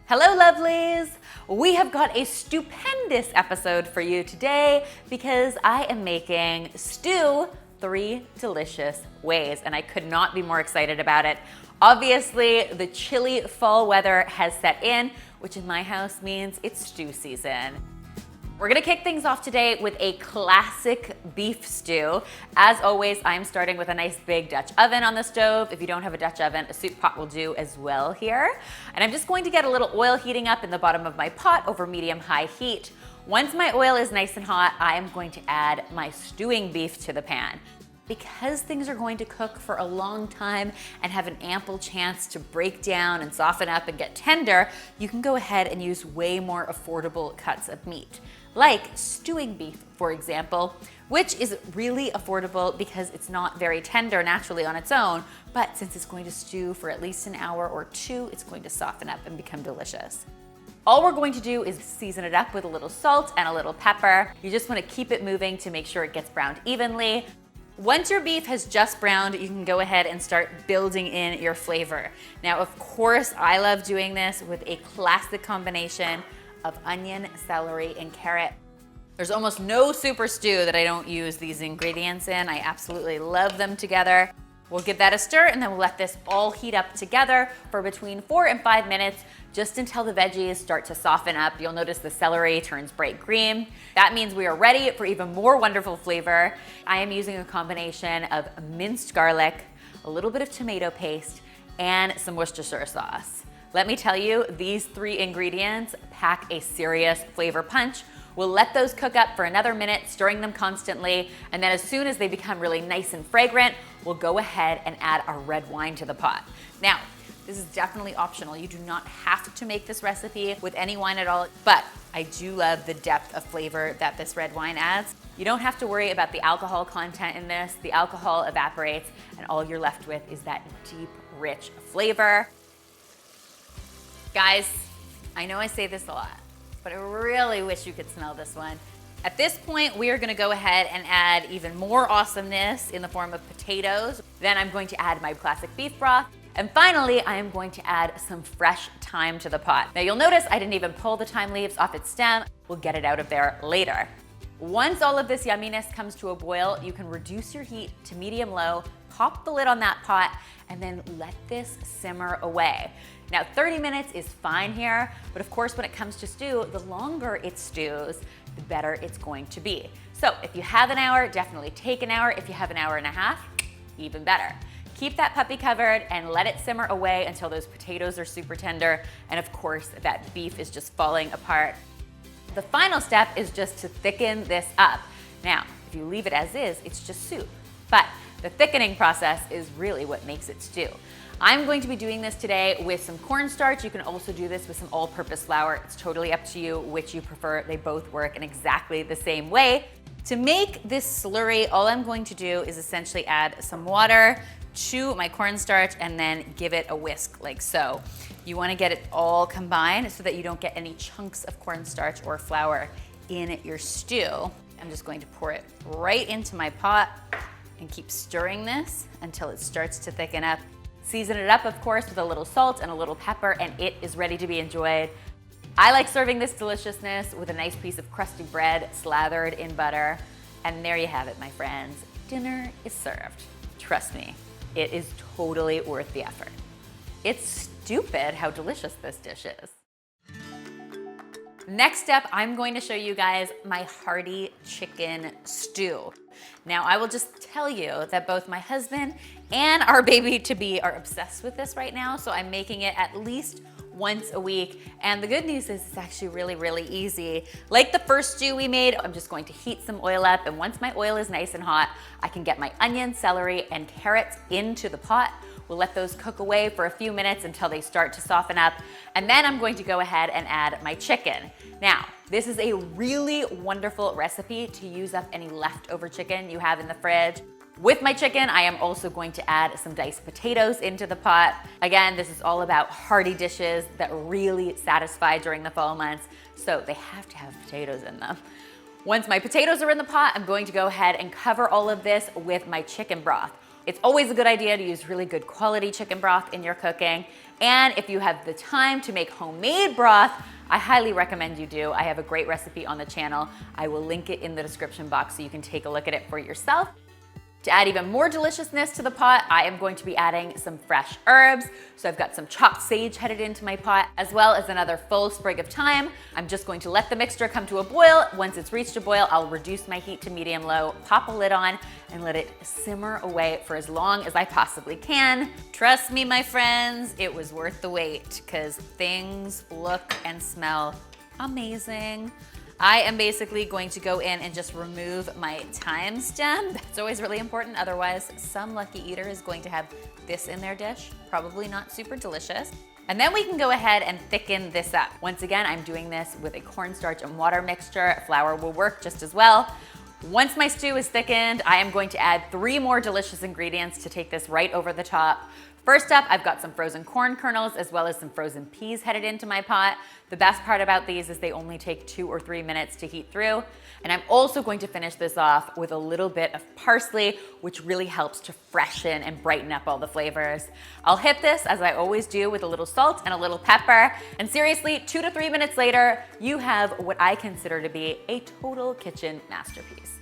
Hello, lovelies! We have got a stupendous episode for you today because I am making stew 3 delicious ways, and I could not be more excited about it. Obviously, the chilly fall weather has set in, which in my house means it's stew season. We're gonna kick things off today with a classic beef stew. As always, I'm starting with a nice big Dutch oven on the stove. If you don't have a Dutch oven, a soup pot will do as well here. And I'm just going to get a little oil heating up in the bottom of my pot over medium-high heat. Once my oil is nice and hot, I am going to add my stewing beef to the pan. Because things are going to cook for a long time and have an ample chance to break down and soften up and get tender, you can go ahead and use way more affordable cuts of meat. Like stewing beef, for example, which is really affordable because it's not very tender naturally on its own, but since it's going to stew for at least an hour or 2, it's going to soften up and become delicious. All we're going to do is season it up with a little salt and a little pepper. You just want to keep it moving to make sure it gets browned evenly. Once your beef has just browned, you can go ahead and start building in your flavor. Now, of course, I love doing this with a classic combination of onion, celery, and carrot. There's almost no super stew that I don't use these ingredients in. I absolutely love them together. We'll give that a stir and then we'll let this all heat up together for between 4 and 5 minutes, just until the veggies start to soften up. You'll notice the celery turns bright green. That means we are ready for even more wonderful flavor. I am using a combination of minced garlic, a little bit of tomato paste, and some Worcestershire sauce. Let me tell you, these 3 ingredients pack a serious flavor punch. We'll let those cook up for another minute, stirring them constantly, and then as soon as they become really nice and fragrant, we'll go ahead and add our red wine to the pot. Now, this is definitely optional. You do not have to make this recipe with any wine at all, but I do love the depth of flavor that this red wine adds. You don't have to worry about the alcohol content in this. The alcohol evaporates, and all you're left with is that deep, rich flavor. Guys, I know I say this a lot, but I really wish you could smell this one. At this point, we are gonna go ahead and add even more awesomeness in the form of potatoes. Then I'm going to add my classic beef broth. And finally, I am going to add some fresh thyme to the pot. Now you'll notice I didn't even pull the thyme leaves off its stem. We'll get it out of there later. Once all of this yumminess comes to a boil, you can reduce your heat to medium-low, pop the lid on that pot, and then let this simmer away. Now 30 minutes is fine here, but of course when it comes to stew, the longer it stews, the better it's going to be. So if you have an hour, definitely take an hour. If you have an hour and a half, even better. Keep that puppy covered and let it simmer away until those potatoes are super tender, and of course that beef is just falling apart. The final step is just to thicken this up. Now, if you leave it as is, it's just soup. But the thickening process is really what makes it stew. I'm going to be doing this today with some cornstarch. You can also do this with some all-purpose flour. It's totally up to you which you prefer. They both work in exactly the same way. To make this slurry, all I'm going to do is essentially add some water to my cornstarch and then give it a whisk like so. You want to get it all combined so that you don't get any chunks of cornstarch or flour in your stew. I'm just going to pour it right into my pot and keep stirring this until it starts to thicken up. Season it up, of course, with a little salt and a little pepper, and it is ready to be enjoyed. I like serving this deliciousness with a nice piece of crusty bread slathered in butter. And there you have it, my friends. Dinner is served. Trust me, it is totally worth the effort. It's stupid how delicious this dish is. Next up, I'm going to show you guys my hearty chicken stew. Now, I will just tell you that both my husband and our baby-to-be are obsessed with this right now, so I'm making it at least once a week. And the good news is it's actually really, really easy. Like the first stew we made, I'm just going to heat some oil up, and once my oil is nice and hot, I can get my onion, celery, and carrots into the pot. We'll let those cook away for a few minutes until they start to soften up. And then I'm going to go ahead and add my chicken. Now, this is a really wonderful recipe to use up any leftover chicken you have in the fridge. With my chicken, I am also going to add some diced potatoes into the pot. Again, this is all about hearty dishes that really satisfy during the fall months, so they have to have potatoes in them. Once my potatoes are in the pot, I'm going to go ahead and cover all of this with my chicken broth. It's always a good idea to use really good quality chicken broth in your cooking. And if you have the time to make homemade broth, I highly recommend you do. I have a great recipe on the channel. I will link it in the description box so you can take a look at it for yourself. To add even more deliciousness to the pot, I am going to be adding some fresh herbs. So I've got some chopped sage headed into my pot, as well as another full sprig of thyme. I'm just going to let the mixture come to a boil. Once it's reached a boil, I'll reduce my heat to medium-low, pop a lid on, and let it simmer away for as long as I possibly can. Trust me, my friends, it was worth the wait, because things look and smell amazing. I am basically going to go in and just remove my thyme stem. That's always really important. Otherwise, some lucky eater is going to have this in their dish. Probably not super delicious. And then we can go ahead and thicken this up. Once again, I'm doing this with a cornstarch and water mixture. Flour will work just as well. Once my stew is thickened, I am going to add 3 more delicious ingredients to take this right over the top. First up, I've got some frozen corn kernels as well as some frozen peas headed into my pot. The best part about these is they only take 2 or 3 minutes to heat through. And I'm also going to finish this off with a little bit of parsley, which really helps to freshen and brighten up all the flavors. I'll hit this, as I always do, with a little salt and a little pepper. And seriously, 2 to 3 minutes later, you have what I consider to be a total kitchen masterpiece.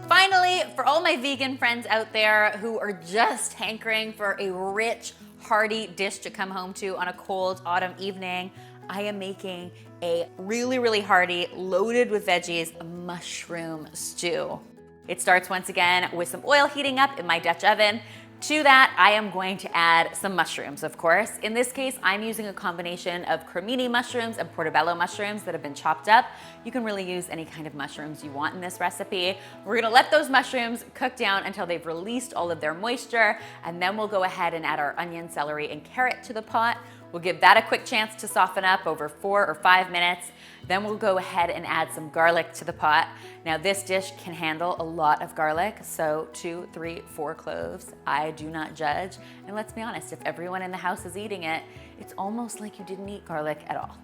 Finally, for all my vegan friends out there who are just hankering for a rich, hearty dish to come home to on a cold autumn evening, I am making a really, really hearty, loaded with veggies, mushroom stew. It starts once again with some oil heating up in my Dutch oven. To that, I am going to add some mushrooms, of course. In this case, I'm using a combination of cremini mushrooms and portobello mushrooms that have been chopped up. You can really use any kind of mushrooms you want in this recipe. We're gonna let those mushrooms cook down until they've released all of their moisture, and then we'll go ahead and add our onion, celery, and carrot to the pot. We'll give that a quick chance to soften up over 4 or 5 minutes. Then we'll go ahead and add some garlic to the pot. Now this dish can handle a lot of garlic, so 2, 3, 4 cloves. I do not judge. And let's be honest, if everyone in the house is eating it, it's almost like you didn't eat garlic at all.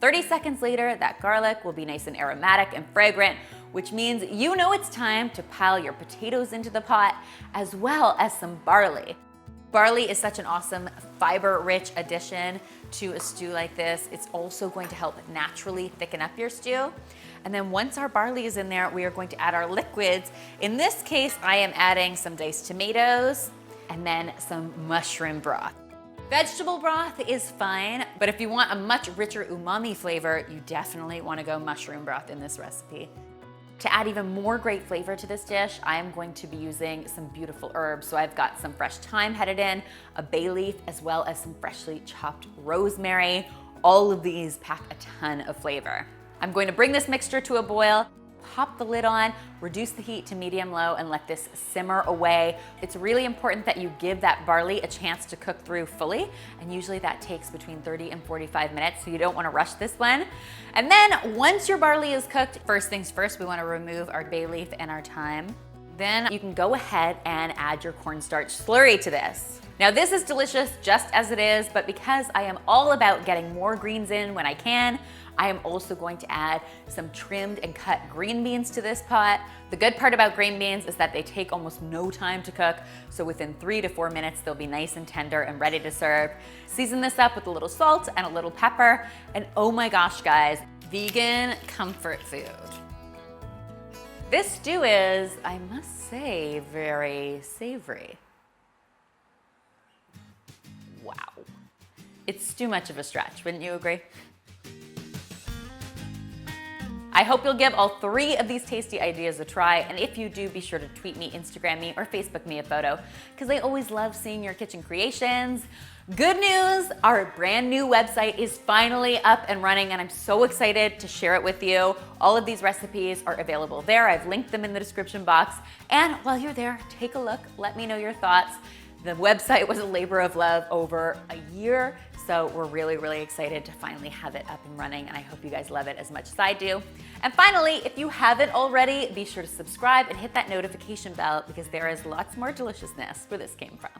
30 seconds later, that garlic will be nice and aromatic and fragrant, which means you know it's time to pile your potatoes into the pot, as well as some barley. Barley is such an awesome fiber-rich addition to a stew like this. It's also going to help naturally thicken up your stew. And then once our barley is in there, we are going to add our liquids. In this case, I am adding some diced tomatoes and then some mushroom broth. Vegetable broth is fine, but if you want a much richer umami flavor, you definitely want to go mushroom broth in this recipe. To add even more great flavor to this dish, I am going to be using some beautiful herbs. So I've got some fresh thyme headed in, a bay leaf, as well as some freshly chopped rosemary. All of these pack a ton of flavor. I'm going to bring this mixture to a boil, pop the lid on, reduce the heat to medium-low, and let this simmer away. It's really important that you give that barley a chance to cook through fully, and usually that takes between 30 and 45 minutes, so you don't want to rush this one. And then once your barley is cooked, first things first, we want to remove our bay leaf and our thyme. Then you can go ahead and add your cornstarch slurry to this. Now this is delicious just as it is, but because I am all about getting more greens in when I can, I am also going to add some trimmed and cut green beans to this pot. The good part about green beans is that they take almost no time to cook, so within 3 to 4 minutes, they'll be nice and tender and ready to serve. Season this up with a little salt and a little pepper, and oh my gosh, guys, vegan comfort food. This stew is, I must say, very savory. Wow. It's too much of a stretch, wouldn't you agree? I hope you'll give all 3 of these tasty ideas a try, and if you do, be sure to tweet me, Instagram me, or Facebook me a photo, because I always love seeing your kitchen creations. Good news, our brand new website is finally up and running, and I'm so excited to share it with you. All of these recipes are available there. I've linked them in the description box, and while you're there, take a look, let me know your thoughts. The website was a labor of love over a year, so we're really, really excited to finally have it up and running, and I hope you guys love it as much as I do. And finally, if you haven't already, be sure to subscribe and hit that notification bell because there is lots more deliciousness where this came from.